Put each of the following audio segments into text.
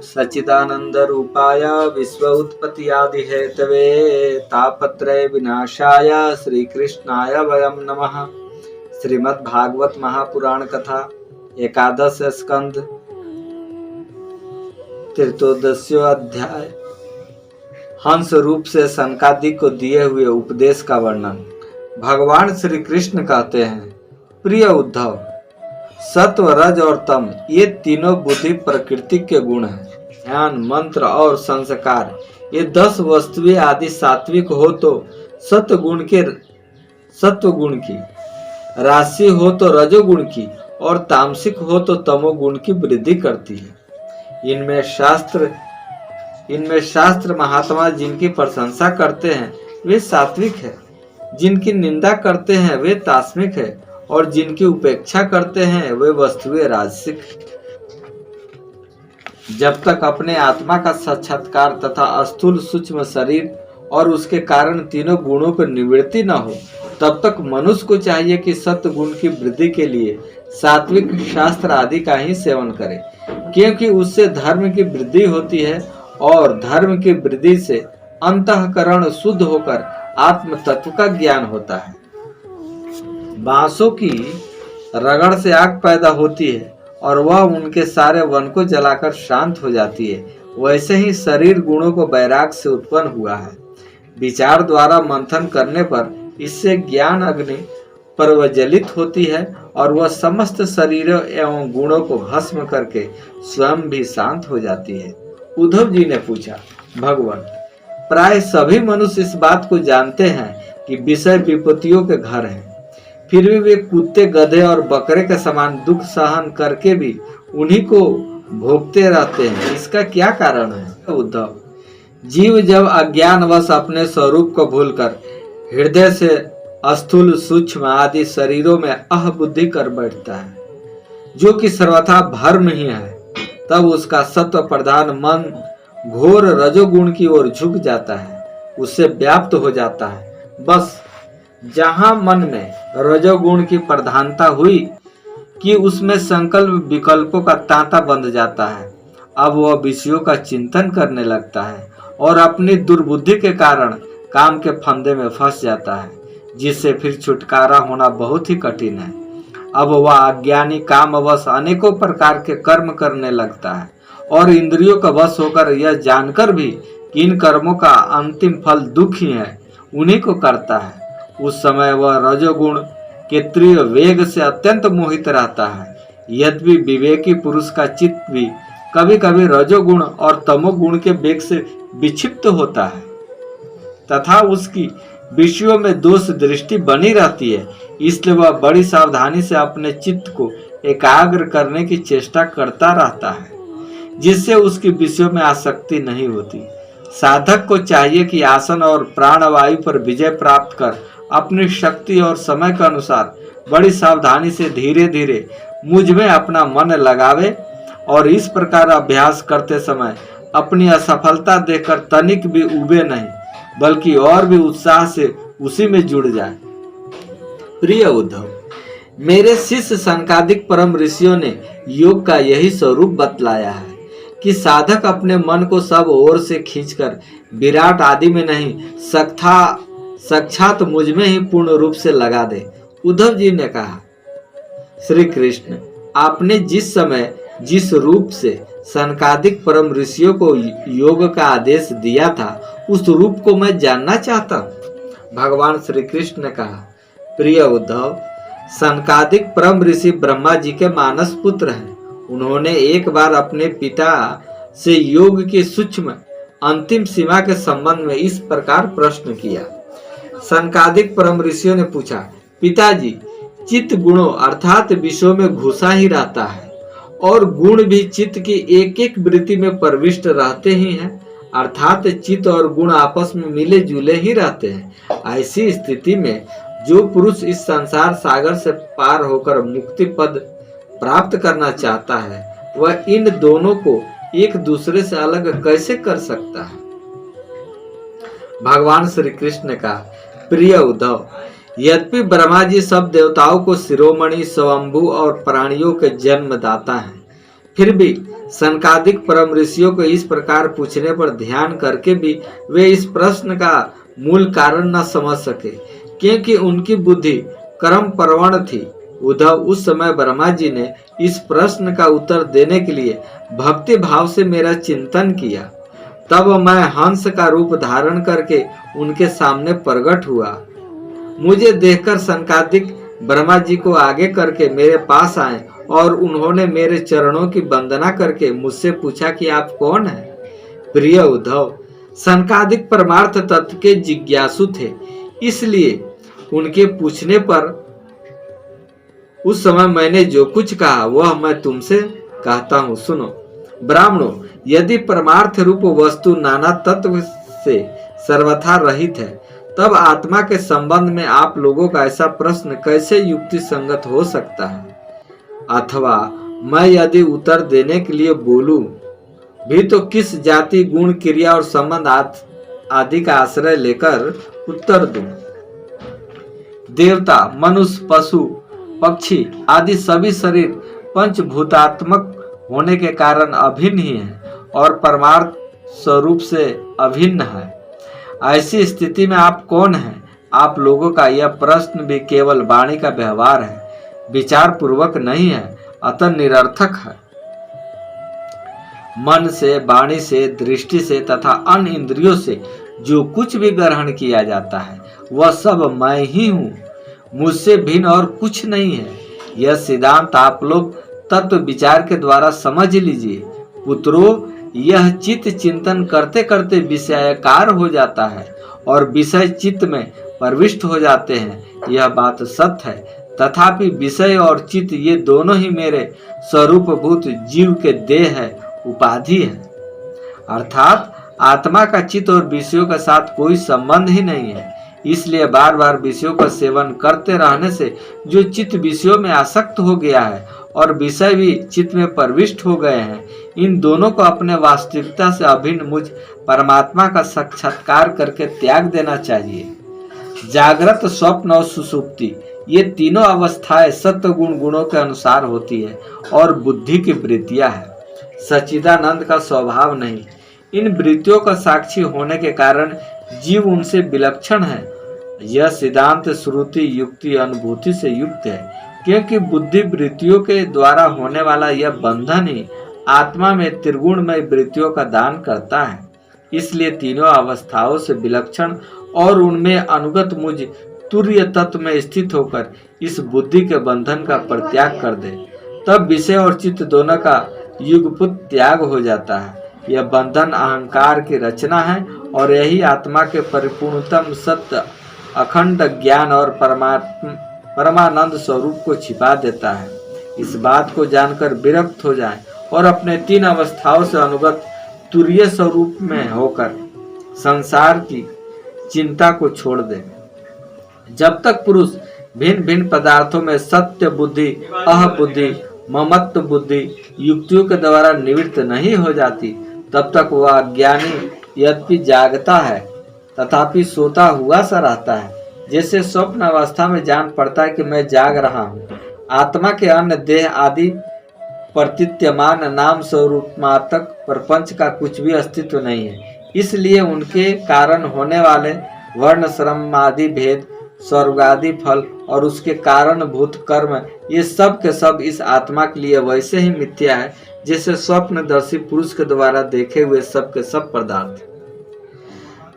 सच्चिदानंद रूपाय विश्व उत्पत्ति आदि हेतवे तापत्रय विनाशाय श्री कृष्णाय वयम नमः। श्रीमद् भागवत महापुराण कथा एकादश स्कंद तृतीयोदशो अध्याय। हंस रूप से सनकादिक को दिए हुए उपदेश का वर्णन। भगवान श्री कृष्ण कहते हैं, प्रिय उद्धव, सत्व, रज और तम ये तीनों बुद्धि प्रकृति के गुण हैं। ध्यान, मंत्र और संस्कार ये 10 वस्तुएं आदि सात्विक हो तो सत्व गुण की, राशि हो तो रजोगुण की और तामसिक हो तो तमोगुण की वृद्धि करती है। इनमें शास्त्र महात्मा जिनकी प्रशंसा करते हैं वे सात्विक है, जिनकी निंदा करते हैं वे तामसिक है और जिनकी उपेक्षा करते हैं वे वस्तुएं राजसिक। जब तक अपने आत्मा का साक्षात्कार तथा स्थूल सूक्ष्म शरीर और उसके कारण तीनों गुणों पर निवृत्ति न हो, तब तक मनुष्य को चाहिए कि सत्व गुण की वृद्धि के लिए सात्विक शास्त्र आदि का ही सेवन करे, क्योंकि उससे धर्म की वृद्धि होती है और धर्म की वृद्धि से अंतःकरण शुद्ध होकर आत्म तत्व का ज्ञान होता है। बांसों की रगड़ से आग पैदा होती है और वह उनके सारे वन को जलाकर शांत हो जाती है, वैसे ही शरीर गुणों को वैराग से उत्पन्न हुआ है। विचार द्वारा मंथन करने पर इससे ज्ञान अग्नि प्रज्वलित होती है और वह समस्त शरीरों एवं गुणों को भस्म करके स्वयं भी शांत हो जाती है। उद्धव जी ने पूछा, भगवान, प्राय सभी मनुष्य इस बात को जानते हैं कि विषय विपत्तियों के घर हैं, फिर भी वे कुत्ते, गधे और बकरे के समान दुख सहन करके भी उन्हीं को भोगते रहते हैं। इसका क्या कारण है? उद्धव, जीव जब अज्ञानवश अपने स्वरूप को भूलकर हृदय से स्थूल सूक्ष्म आदि शरीरों में अहबुद्धि कर बैठता है, जो कि सर्वथा भ्रम ही है, तब उसका सत्व प्रधान मन घोर रजोगुण की ओर झुक जाता है, उससे व्याप्त हो जाता है। बस जहां मन में रजोगुण की प्रधानता हुई कि उसमें संकल्प विकल्पों का तांता बंध जाता है, अब वह विषयों का चिंतन करने लगता है और अपनी दुर्बुद्धि के कारण काम के फंदे में फंस जाता है, जिससे फिर छुटकारा होना बहुत ही कठिन है। अब वह अज्ञानी कामवश अनेकों प्रकार के कर्म करने लगता है और इंद्रियों का वश होकर यह जानकर भी कि इन कर्मों का अंतिम फल दुख ही है, उन्हीं को करता है। उस समय वह रजोगुण के तीव्र वेग से अत्यंत मोहित रहता है। यद्यपि विवेकी पुरुष का चित्त भी कभी कभी रजोगुण और तमोगुण के वेग से विक्षिप्त होता है तथा उसकी विषयों में दोष दृष्टि बनी रहती है, इसलिए वह बड़ी सावधानी से अपने चित्त को एकाग्र करने की चेष्टा करता रहता है, जिससे उसकी विषयों में आसक्ति नहीं होती। साधक को चाहिए कि आसन और प्राणवायु पर विजय प्राप्त कर अपनी शक्ति और समय के अनुसार बड़ी सावधानी से धीरे धीरे मुझ में अपना मन लगावे और इस प्रकार अभ्यास करते समय अपनी असफलता देखकर तनिक भी उबे नहीं, बल्कि और भी उत्साह से उसी में जुड़ जाए। प्रिय उद्धव, मेरे शिष्य सनकादिक परम ऋषियों ने योग का यही स्वरूप बतलाया है कि साधक अपने मन को सब ओर से खींचकर विराट आदि में नहीं, साक्षात मुझ में ही पूर्ण रूप से लगा दे। उद्धव जी ने कहा, श्री कृष्ण, आपने जिस समय जिस रूप से सनकादिक परम ऋषियों को योग का आदेश दिया था, उस रूप को मैं जानना चाहता हूँ। भगवान श्री कृष्ण ने कहा, प्रिय उद्धव, सनकादिक परम ऋषि ब्रह्मा जी के मानस पुत्र हैं। उन्होंने एक बार अपने पिता से योग की सूक्ष्म अंतिम सीमा के संबंध में इस प्रकार प्रश्न किया। सनकादिक परम ऋषियों ने पूछा, पिताजी, चित्त गुणों अर्थात विषयों में घुसा ही रहता है और गुण भी चित्त की एक एक वृत्ति में प्रविष्ट रहते ही हैं, अर्थात चित्त और गुण आपस में मिले जुले ही रहते हैं। ऐसी स्थिति में जो पुरुष इस संसार सागर से पार होकर मुक्ति पद प्राप्त करना चाहता है, वह इन दोनों को एक दूसरे से अलग कैसे कर सकता है? भगवान श्री कृष्ण ने कहा, प्रिय उद्धव, यद्यपि ब्रह्मा जी सब देवताओं को शिरोमणि, स्वयंभू और प्राणियों के जन्मदाता हैं, फिर भी सनकादिक परम ऋषियों को इस प्रकार पूछने पर ध्यान करके भी वे इस प्रश्न का मूल कारण न समझ सके, क्योंकि उनकी बुद्धि कर्म प्रवण थी। उद्धव, उस समय ब्रह्मा जी ने इस प्रश्न का उत्तर देने के लिए भक्ति भाव से मेरा चिंतन किया। तब मैं हंस का रूप धारण करके उनके सामने प्रकट हुआ। मुझे देखकर सनकादिक ब्रह्मा जी को आगे करके मेरे पास आए और उन्होंने मेरे चरणों की वंदना करके मुझसे पूछा कि आप कौन हैं? प्रिय उद्धव, सनकादिक परमार्थ तत्व के जिज्ञासु थे, इसलिए उनके पूछने पर उस समय मैंने जो कुछ कहा वह मैं तुमसे कहता हूँ, सुनो। ब्राह्मणों, यदि परमार्थ रूप वस्तु नाना तत्व से सर्वथा रहित है, तब आत्मा के संबंध में आप लोगों का ऐसा प्रश्न कैसे युक्ति संगत हो सकता है? अथवा मैं यदि उत्तर देने के लिए बोलूं भी तो किस जाति, गुण, क्रिया और संबंध आदि का आश्रय लेकर उत्तर दूं? देवता, मनुष्य, पशु, पक्षी आदि सभी शरीर पंचभूतात्मक होने के कारण अभिन्न ही है और परमार्थ स्वरूप से अभिन्न है। ऐसी स्थिति में आप कौन हैं? आप लोगों का यह प्रश्न भी केवल वाणी का व्यवहार है, विचार पूर्वक नहीं है, अतः निरर्थक है। मन से, वाणी से, दृष्टि से तथा अन्य इंद्रियों से जो कुछ भी ग्रहण किया जाता है वह सब मैं ही हूँ, मुझसे भिन्न और कुछ नहीं है। यह सिद्धांत आप लोग तत्व विचार के द्वारा समझ लीजिए। पुत्रों, यह चित्त चिंतन करते करते विषयाकार हो जाता है और विषय चित्त में प्रविष्ट हो जाते हैं, यह बात सत्य है। तथापि विषय और चित्त ये दोनों ही मेरे स्वरूपभूत जीव के देह है, उपाधि है। अर्थात आत्मा का चित्त और विषयों के साथ कोई संबंध ही नहीं है। इसलिए बार बार विषयों का सेवन करते रहने से जो चित्त विषयों में आसक्त हो गया है और विषय भी चित्त में प्रविष्ट हो गए हैं, इन दोनों को अपने वास्तविकता से अभिन्न मुझ परमात्मा का साक्षात्कार करके त्याग देना चाहिए। जागृत, स्वप्न और सुषुप्ति ये तीनों अवस्थाएं सत्व गुणों के अनुसार होती है और बुद्धि की वृत्तियां है, सच्चिदानंद का स्वभाव नहीं। इन वृत्तियों का साक्षी होने के कारण जीव उनसे विलक्षण है। यह सिद्धांत श्रुति, युक्ति, अनुभूति से युक्त है, क्योंकि बुद्धि वृत्तियों के द्वारा होने वाला यह बंधन ही आत्मा में त्रिगुणमय वृत्तियों का दान करता है। इसलिए तीनों अवस्थाओं से विलक्षण और उनमें अनुगत मुझ तुर्य तत्व में स्थित होकर इस बुद्धि के बंधन का परित्याग कर दे, तब विषय और चित्त दोनों का युगपुत त्याग हो जाता है। यह बंधन अहंकार की रचना है और यही आत्मा के परिपूर्णतम सत्य, अखंड ज्ञान और परमानंद स्वरूप को छिपा देता है। इस बात को जानकर विरक्त हो जाएं और अपने तीन अवस्थाओं से अनुगत तुरीय स्वरूप में होकर संसार की चिंता को छोड़ दे। जब तक पुरुष भिन्न भिन्न पदार्थों में सत्य बुद्धि, अह बुद्धि, ममत्व बुद्धि युक्तियों के द्वारा निवृत्त नहीं हो जाती, तब तक वह अज्ञानी यद्यपि जागता है तथापि सोता हुआ सा रहता है। जैसे स्वप्न अवस्था में जान पड़ता है कि मैं जाग रहा हूँ। आत्मा के अन्य देह आदि प्रतीत्यमान नाम स्वरूप मात्रक प्रपंच का कुछ भी अस्तित्व नहीं है। इसलिए उनके कारण होने वाले वर्ण, श्रम आदि भेद, स्वर्ग आदि फल और उसके कारण भूत कर्म, ये सब के सब इस आत्मा के लिए वैसे ही मिथ्या है जैसे स्वप्नदर्शी पुरुष के द्वारा देखे हुए सब के सब पदार्थ।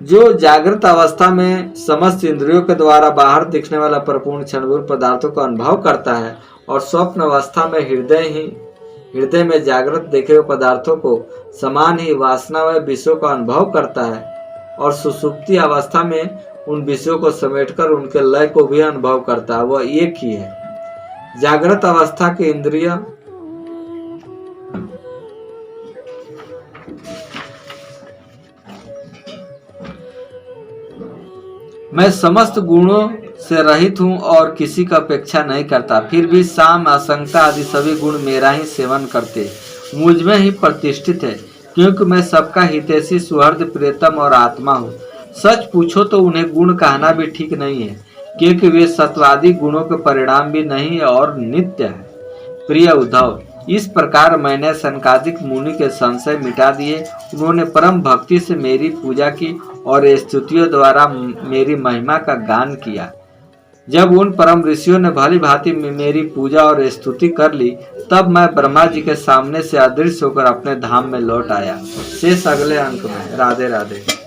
जो जागृत अवस्था में समस्त इंद्रियों के द्वारा बाहर दिखने वाला परिपूर्ण क्षणभर पदार्थों का अनुभव करता है और स्वप्न अवस्था में हृदय में जागृत देखे हुए पदार्थों को समान ही वासनामय विषयों का अनुभव करता है और सुषुप्ति अवस्था में उन विषयों को समेटकर उनके लय को भी अनुभव करता है, वह एक ही है। जागृत अवस्था के इंद्रिय मैं समस्त गुणों से रहित हूँ और किसी का अपेक्षा नहीं करता, फिर भी साम, असंगता आदि सभी गुण मेरा ही सेवन करते, मुझ में ही प्रतिष्ठित है, क्योंकि मैं सबका हितैषी, सुहृद, प्रियतम और आत्मा हूँ। सच पूछो तो उन्हें गुण कहना भी ठीक नहीं है, क्योंकि वे सत्वादि गुणों के परिणाम भी नहीं और नित्य है। प्रिय उद्धव, इस प्रकार मैंने सनकादिक मुनि के संशय मिटा दिए। उन्होंने परम भक्ति से मेरी पूजा की और स्तुतियों द्वारा मेरी महिमा का गान किया। जब उन परम ऋषियों ने भली भांति मेरी पूजा और स्तुति कर ली, तब मैं ब्रह्मा जी के सामने से अदृश्य होकर अपने धाम में लौट आया। शेष अगले अंक में। राधे राधे।